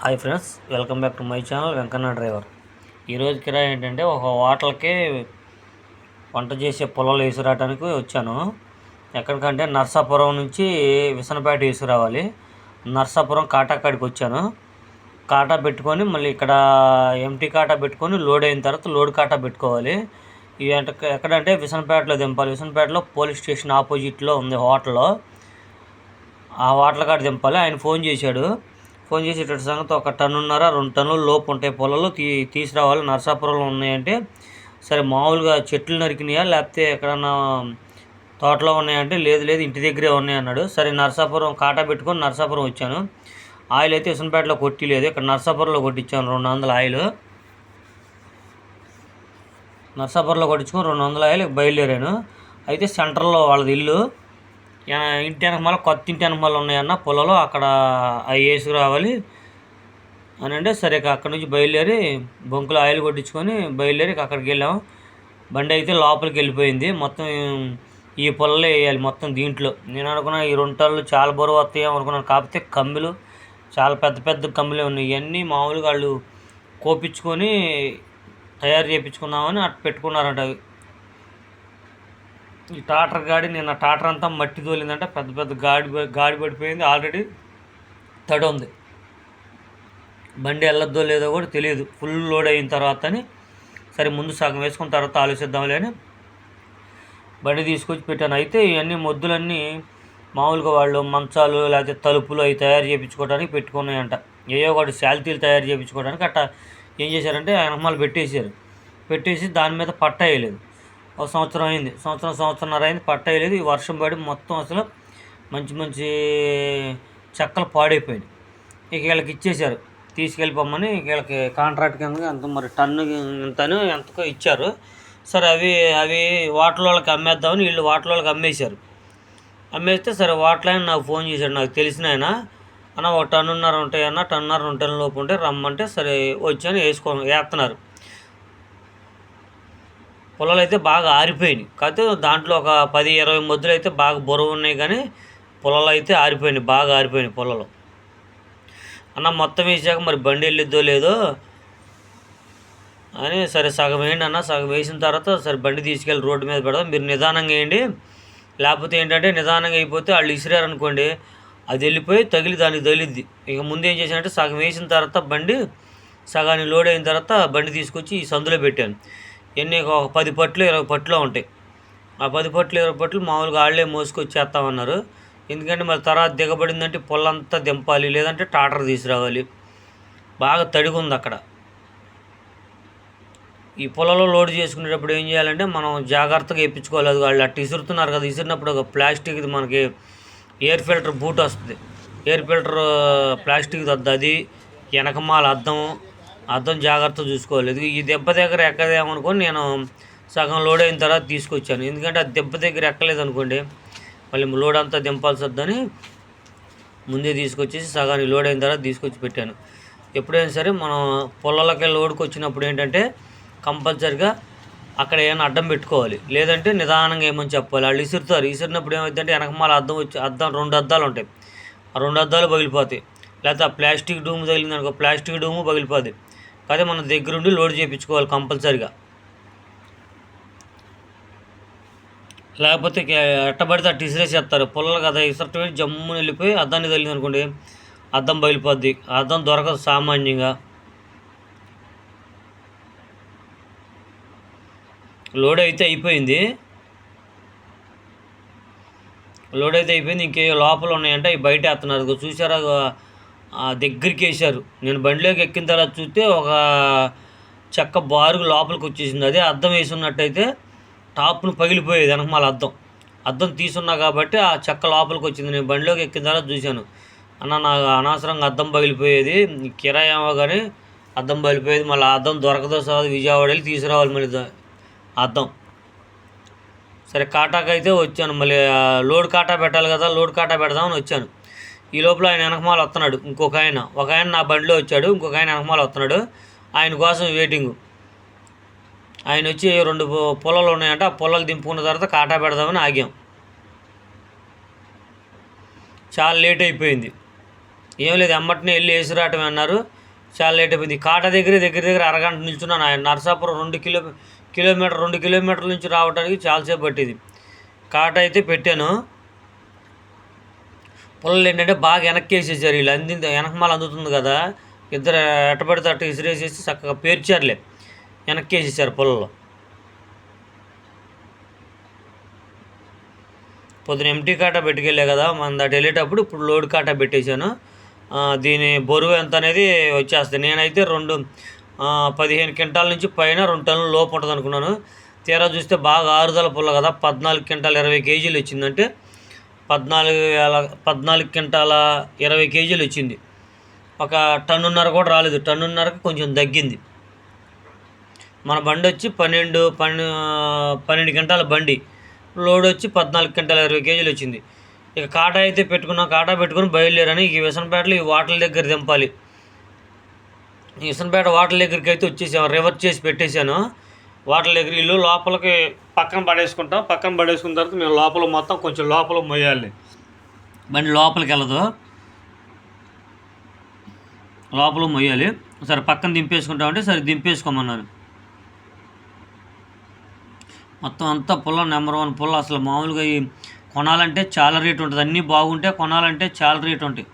Hi friends, welcome back to my channel Venkanna driver. ఈరోజు కిరాయి ఏంటంటే ఒక హోటల్కి వంట చేసే పొలాలు వేసుకురావడానికి వచ్చాను. ఎక్కడికంటే నర్సాపురం నుంచి విసనపేట వేసుకురావాలి. నర్సాపురం కాటాకాడికి వచ్చాను. కాటా పెట్టుకొని మళ్ళీ ఇక్కడ ఎంటీ కాటా పెట్టుకొని లోడ్ అయిన తర్వాత లోడ్ కాటా పెట్టుకోవాలి. ఇవి ఎక్కడంటే విసనపేటలో దింపాలి. విసనపేటలో పోలీస్ స్టేషన్ ఆపోజిట్లో ఉంది హోటల్లో. ఆ హోటల్ కాడ దింపాలి. ఆయన ఫోన్ చేశాడు. ఫోన్ చేసి ఇటు సంగతి 1 టన్నున్నర 2 టన్నుల లోపు ఉంటాయి పొలాలు తీసుకురావాలి. నర్సాపురంలో ఉన్నాయంటే సరే, మామూలుగా చెట్లు నరికినాయా లేకపోతే ఎక్కడన్నా తోటలో ఉన్నాయంటే లేదు ఇంటి దగ్గరే ఉన్నాయి అన్నాడు. సరే, నర్సాపురం కాటా పెట్టుకొని నర్సాపురం వచ్చాను. ఆయిల్ అయితే విసనపేటలో కొట్టిలేదు, ఇక్కడ నర్సాపురంలో కొట్టించాను 200 ఆయిల్. నర్సాపురంలో కొట్టించుకొని 200 ఆయిల్ బయలుదేరాను. అయితే సెంటర్లో వాళ్ళది ఇల్లు, ఇంటి వెనకమాల కొత్త ఇంటి వెనకమాల ఉన్నాయన్న పొలాలు, అక్కడ అవి వేసుకురావాలి అని అంటే సరే అక్కడి నుంచి బయలుదేరి బొంకులో ఆయిల్ కొట్టించుకొని బయలుదేరి అక్కడికి వెళ్ళాము. బండి అయితే లోపలికి వెళ్ళిపోయింది. మొత్తం ఈ పొలాలు వేయాలి మొత్తం దీంట్లో. నేను అనుకున్నా ఈ 2 టన్నులు చాలా బరువు వస్తాయేమో అనుకున్నాను. కాకపోతే కమ్మిలు చాలా పెద్ద పెద్ద కమ్మిలే ఉన్నాయి. ఇవన్నీ మామూలుగా వాళ్ళు కోపించుకొని తయారు చేయించుకుందామని అటు పెట్టుకున్నారంట. ఈ టాటర్ గాడి నిన్న టాటర్ అంతా మట్టి తోలిందంటే పెద్ద పెద్ద గాడి పడిపోయింది. ఆల్రెడీ తడి ఉంది. బండి వెళ్ళొద్దో లేదో కూడా తెలియదు. ఫుల్ లోడ్ అయిన తర్వాత అని సరే ముందు సగం వేసుకున్న తర్వాత ఆలోచిద్దాంలే అని బండి తీసుకొచ్చి పెట్టాను. అయితే ఇవన్నీ మొద్దులన్నీ మామూలుగా వాళ్ళు మంచాలు లేకపోతే తలుపులు అవి తయారు చేయించుకోవడానికి పెట్టుకున్నాయంట. ఏయో ఒకటి శాల్తీలు తయారు చేయించుకోవడానికి అట్లా ఏం చేశారంటే వెనకమాల పెట్టేసి దాని మీద పట్ట వేయలేదు. ఒక సంవత్సరం అయింది, సంవత్సరంన్నర అయింది, పట్ట వేయలేదు. ఈ వర్షం పడి మొత్తం అసలు మంచి చెక్కలు పాడైపోయింది. ఇక వీళ్ళకి ఇచ్చేశారు, తీసుకెళ్ళిపోమని. వీళ్ళకి కాంట్రాక్ట్ కింద ఎంత మరి టన్ను ఇంతను ఎంతకో ఇచ్చారు. సరే అవి వాటర్ వాళ్ళకి అమ్మేద్దామని వీళ్ళు వాటర్ వాళ్ళకి అమ్మేస్తే సరే వాటర్ ఆయన నాకు ఫోన్ చేశాడు. నాకు తెలిసిన ఆయన, అన్న 1 టన్నున్నర ఉంటాయన్న, 1 టన్నున్నర 2 టన్నుల లోపు ఉంటే రమ్మంటే సరే వచ్చాను. వేస్తున్నారు. పొలాలు అయితే బాగా ఆరిపోయినాయి. కాకపోతే దాంట్లో ఒక 10-20 మొద్దులు అయితే బాగా బరువు ఉన్నాయి, కానీ పొలాలు అయితే బాగా ఆరిపోయినాయి పొలాలు. అన్న మొత్తం వేసాక మరి బండి వెళ్ళిద్దో లేదో అని సరే సగం వేయండి అన్న. సగం వేసిన తర్వాత సరే బండి తీసుకెళ్ళి రోడ్డు మీద పెడదాం, మీరు నిదానంగా వేయండి. లేకపోతే ఏంటంటే నిదానంగా అయిపోతే వాళ్ళు ఇసిరారనుకోండి, అది వెళ్ళిపోయి తగిలి దానికి తగిలిద్ది. ఇక ముందు ఏం చేశానంటే సగం వేసిన తర్వాత బండి సగాన్ని లోడ్ అయిన తర్వాత బండి తీసుకొచ్చి ఈ సందులో పెట్టాను. ఎన్ని ఒక 10 పట్లు 20 పట్లు ఉంటాయి. ఆ 10 పట్లు 20 పట్లు మామూలుగా వాళ్ళే మోసుకొచ్చేస్తామన్నారు. ఎందుకంటే మరి తర్వాత దిగబడిందంటే పొలంతా దింపాలి, లేదంటే టాటర్ తీసుకురావాలి. బాగా తడిగా ఉంది అక్కడ. ఈ పొలంలో లోడ్ చేసుకునేటప్పుడు ఏం చేయాలంటే మనం జాగ్రత్తగా వేయించుకోవాలి. అది వాళ్ళు అట్టు ఇసురుతున్నారు కదా, ఇసిరినప్పుడు ఒక ప్లాస్టిక్ది మనకి ఎయిర్ ఫిల్టర్ బూట్ వస్తుంది. ఎయిర్ ఫిల్టర్ ప్లాస్టిక్ది వద్దు, అది వెనకమాల అద్దం జాగ్రత్త చూసుకోవాలి. ఈ దెబ్బ దగ్గర ఎక్కదేమనుకొని నేను సగం లోడ్ అయిన తర్వాత తీసుకొచ్చాను. ఎందుకంటే అది దెబ్బ దగ్గర ఎక్కలేదు అనుకోండి, మళ్ళీ లోడ్ అంతా దింపాల్సి వద్దని ముందే తీసుకొచ్చేసి సగాన్ని లోడ్ అయిన తర్వాత తీసుకొచ్చి పెట్టాను. ఎప్పుడైనా సరే మనం పొలాలకి లోడ్కి వచ్చినప్పుడు ఏంటంటే కంపల్సరిగా అక్కడ ఏమైనా అడ్డం పెట్టుకోవాలి, లేదంటే నిదానంగా ఏమని చెప్పాలి. వాళ్ళు ఇసిరినప్పుడు ఏమైందంటే వెనకమాల అద్దం 2 అద్దాలు ఉంటాయి. ఆ 2 అద్దాలు పగిలిపోతాయి. లేకపోతే ఆ ప్లాస్టిక్ డూమ్ తగిలింది అనుకో, ప్లాస్టిక్ డూము పగిలిపోతుంది. కానీ మనం దగ్గరుండి లోడ్ చేయించుకోవాలి కంపల్సరిగా. లేకపోతే ఎట్టబడితే అట్టు ఇసిరేసేస్తారు. పొలాలు కదా, ఇసరటమే జమ్ముని వెళ్ళిపోయి అద్దాన్ని తగిలింది అనుకోండి, అద్దం పగిలిపోద్ది. అద్దం దొరకదు సామాన్యంగా. లోడ్ అయితే అయిపోయింది. ఇంకే లోపల ఉన్నాయంటే అవి బయట వేస్తున్నారు. చూసారా, దగ్గరికి వేసారు. నేను బండిలోకి ఎక్కిన తర్వాత చూస్తే ఒక చెక్క బారుగు లోపలికి వచ్చేసింది. అదే అద్దం వేసి ఉన్నట్టయితే టాప్ను పగిలిపోయేది. వెనకమాల అద్దం తీసున్నా కాబట్టి ఆ చెక్క లోపలికి వచ్చింది. నేను బండిలోకి ఎక్కిన తర్వాత చూశాను. అన్న నాకు అనవసరంగా అద్దం పగిలిపోయేది, కిరాయి ఏమో కానీ అద్దం పగిలిపోయేది. మళ్ళీ అద్దం దొరకదో సార్, విజయవాడ వెళ్ళి తీసుకురావాలి మళ్ళీ అద్దం. సరే కాటాకి అయితే వచ్చాను. మళ్ళీ లోడ్ కాటా పెట్టాలి కదా, లోడ్ కాటా పెడదామని వచ్చాను. ఈ లోపల ఆయన వెనకమాల వస్తున్నాడు. ఒక ఆయన నా బండిలో వచ్చాడు, ఇంకొక ఆయన వెనకమాల వస్తున్నాడు. ఆయన కోసం వెయిటింగు. ఆయన వచ్చి 2 పొలాలు ఉన్నాయంట, ఆ పొలాలు దింపుకున్న తర్వాత కాటా పెడదామని ఆగాం. చాలా లేట్ అయిపోయింది. ఏం లేదు, ఎమ్మటినే వెళ్ళి వేసి రావటం అన్నారు. చాలా లేట్ అయిపోయింది. కాట దగ్గర అరగంట నిల్చున్నాను. ఆయన నరసాపురం 2 కిలోమీటర్ల నుంచి రావడానికి చాలాసేపు పట్టింది. కాట అయితే పెట్టాను. పుల్లలు ఏంటంటే బాగా వెనక్కి వేసేసారు వీళ్ళు. వెనకమాల అందుతుంది కదా, ఇద్దరు ఎట్టబడితే అట్ట ఇసిరేసేసి చక్కగా పేర్చారులే, వెనక్కి వేసేసారు పుల్లలు. పొద్దున ఎంటీ కాటా పెట్టుకెళ్ళే కదా, మన దాటి వెళ్ళేటప్పుడు ఇప్పుడు లోడ్ కాటా పెట్టేశాను. దీని బరువు ఎంత అనేది వచ్చేస్తుంది. నేనైతే 15 క్వింటాల నుంచి పైన 2 టన్నుల లోపు ఉంటుంది అనుకున్నాను. తీరా చూస్తే బాగా ఆరుదల పుల్ల కదా, 14 క్వింటాల 20 కేజీలు వచ్చిందంటే 14 క్వింటాల 20 కేజీలు వచ్చింది. ఒక టన్నున్నర కూడా రాలేదు, టన్నున్నరకు కొంచెం తగ్గింది. మన బండి వచ్చి 12 క్వింటాల బండి, లోడ్ వచ్చి 14 క్వింటాల 20 కేజీలు వచ్చింది. ఇక కాటా అయితే కాటా పెట్టుకుని బయలుదేరాను. ఈ విసనపేటలో ఈ వాటల దగ్గర దింపాలి. ఈ విసనపేట వాటల దగ్గరికి అయితే వచ్చేసాను, రివర్స్ చేసి పెట్టేశాను. వాటల దగ్గర ఇల్లు లోపలికి పక్కన పడేసుకుంటాం. పక్కన పడేసుకున్న తర్వాత మేము లోపల మొత్తం కొంచెం లోపల మొయ్యాలి. బండి లోపలికి వెళ్ళదు, లోపల మొయ్యాలి. సరే పక్కన దింపేసుకుంటామంటే సరే దింపేసుకోమన్నాను. మొత్తం అంతా పుల్ల నెంబర్ 1 పుల్ల. అసలు మామూలుగా కొనాలంటే చాలా రేటు ఉంటుంది. అన్నీ బాగుంటే కొనాలంటే చాలా రేటు ఉంటాయి.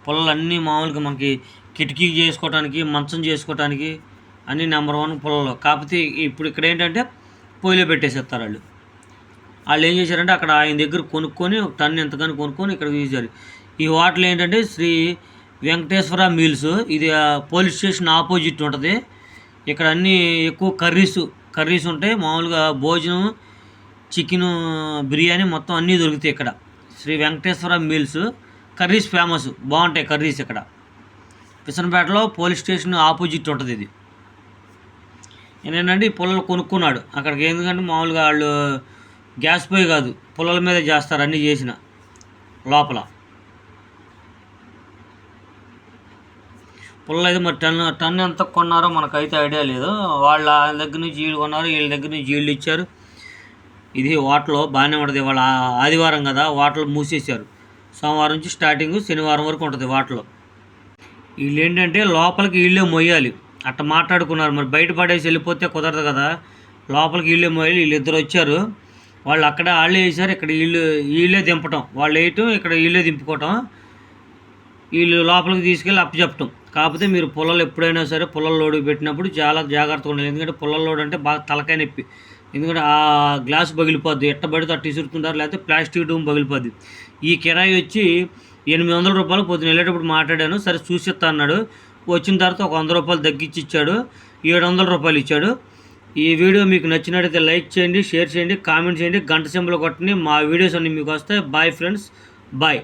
పుల్లలు అన్నీ మామూలుగా మనకి కిటికీ చేసుకోవడానికి, మంచం చేసుకోవడానికి అన్నీ నెంబర్ 1 పుల్లలు. కాకపోతే ఇప్పుడు ఇక్కడ ఏంటంటే పొయ్యిలో పెట్టేసేస్తారు వాళ్ళు. ఏం చేశారంటే అక్కడ ఆయన దగ్గర కొనుక్కొని ఒక టన్ను ఎంతగానో కొనుక్కొని ఇక్కడ తీశారు. ఈ హోటల్ ఏంటంటే శ్రీ వెంకటేశ్వర మీల్స్. ఇది పోలీస్ స్టేషన్ ఆపోజిట్ ఉంటుంది. ఇక్కడ అన్నీ ఎక్కువ కర్రీస్ ఉంటాయి. మామూలుగా భోజనం, చికెను, బిర్యానీ మొత్తం అన్నీ దొరుకుతాయి ఇక్కడ. Shri Venkateswara meals. Curries famous, బాగుంటాయి కర్రీస్ ఇక్కడ. విసనపేటలో పోలీస్ స్టేషన్ ఆపోజిట్ ఉంటుంది ఇది. ఏంటంటే ఈ పుల్లలు కొనుక్కున్నాడు అక్కడికి. ఎందుకంటే మామూలుగా వాళ్ళు గ్యాస్ పొయ్యి కాదు, పుల్లల మీద చేస్తారు అన్నీ చేసిన లోపల. పుల్లలు అయితే మరి టన్ను ఎంత కొన్నారో మనకైతే ఐడియా లేదు. వాళ్ళ దగ్గర నుంచి వీళ్ళు కొన్నారు, వీళ్ళ దగ్గర నుంచి వీళ్ళు ఇచ్చారు. ఇది హోటల్ బాగానే ఉంటుంది. వాళ్ళ ఆదివారం కదా, హోటల్ మూసేశారు. సోమవారం నుంచి స్టార్టింగ్ శనివారం వరకు ఉంటుంది హోటల్. వీళ్ళు ఏంటంటే లోపలికి వీళ్ళే మొయ్యాలి. అట్ట మాట్లాడుకున్నారు. మరి బయట పడేసి వెళ్ళిపోతే కుదరదు కదా, లోపలికి వీళ్ళే మొయ్యాలి. వీళ్ళిద్దరు వచ్చారు, వాళ్ళు అక్కడ వాళ్ళే వేసారు, ఇక్కడ వీళ్ళే దింపటం. వాళ్ళు వేయటం, ఇక్కడ వీళ్ళే దింపుకోవటం. వీళ్ళు లోపలికి తీసుకెళ్ళి అప్పచెప్పటం. కాకపోతే మీరు పుల్లలు ఎప్పుడైనా సరే పుల్లల లోడుకి పెట్టినప్పుడు చాలా జాగ్రత్తగా ఉండాలి. ఎందుకంటే పుల్లల లోడు అంటే బాగా తలకాయ నొప్పి. ఎందుకంటే ఆ గ్లాస్ పగిలిపోద్ది, ఎట్టబడితే అట్టు ఇసురుతుంటారు, లేకపోతే ప్లాస్టిక్ డూమ్ పగిలిపోద్ది. ఈ కిరాయి వచ్చి 800 రూపాయలు. పొద్దున వెళ్ళేటప్పుడు మాట్లాడాను, సరే చూసిస్తా అన్నాడు. వచ్చిన తర్వాత ఒక 100 రూపాయలు తగ్గించి ఇచ్చాడు, 700 రూపాయలు ఇచ్చాడు. ఈ వీడియో మీకు నచ్చినట్టయితే లైక్ చేయండి, షేర్ చేయండి, కామెంట్ చేయండి, గంట సింబల్ కొట్టండి. మా వీడియోస్ అన్నీ మీకు వస్తాయి. Bye friends, bye.